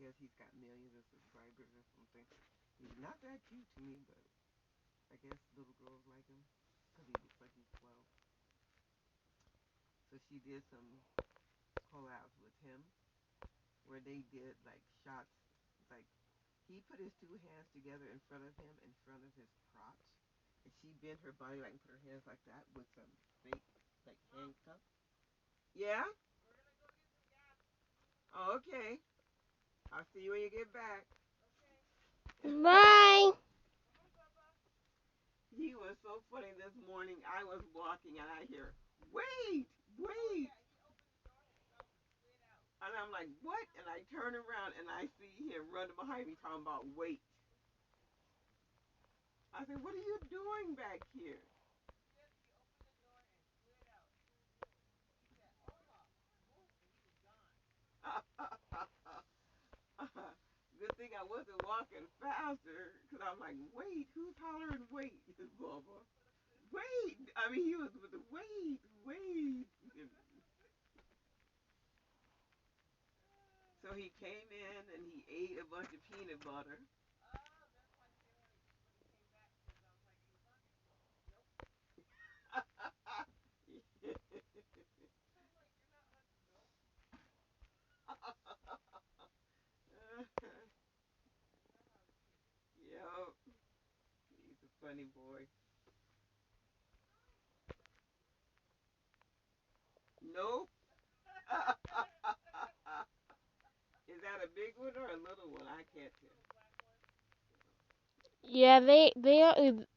guess he's got millions of subscribers or something. He's not that cute to me, but I guess little girls like him because he looks like he's 12. So she did some collabs with him where they did like shots, like he put his two hands together in front of him, in front of his crotch, and she bent her body like and put her hands like that with some fake like handcuffs. Yeah. Oh, okay. I'll see you when you get back. Bye. He was so funny this morning. I was walking and I hear, wait, wait. And I'm like, what? And I turn around and I see him running behind me talking about wait. I said, what are you doing back here? Good thing I wasn't walking faster because I'm like, wait, who's hollering wait? Bubba. Wait. I mean, he was with the wait, wait. So he came in and he ate a bunch of peanut butter. Yep, he's a funny boy. Nope. Is that a big one or a little one? I can't Yeah,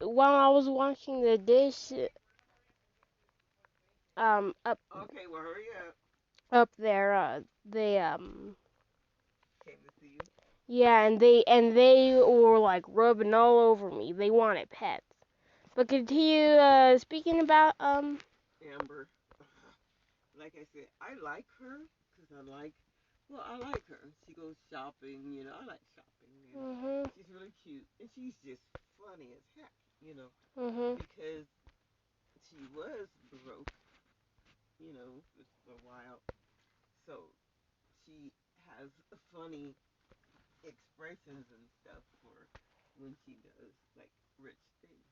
while I was washing the dish, up tell. Okay, well, hurry up. there, Came to see you. yeah, and they were like rubbing all over me. They wanted pets. But continue, speaking about, Amber. Like I said, I like her because I like her. She goes shopping, I like shopping. And mhm, she's really cute. And she's just funny as heck, mhm, because she was broke, for a while. So she has funny expressions and stuff for when she does like rich things.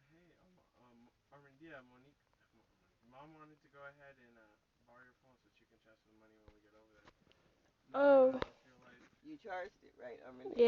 Hey, yeah, Monique, Mom wanted to go ahead and borrow your phone so she can transfer the money when we get over there. No, I oh, feel like you charged it, right? yeah.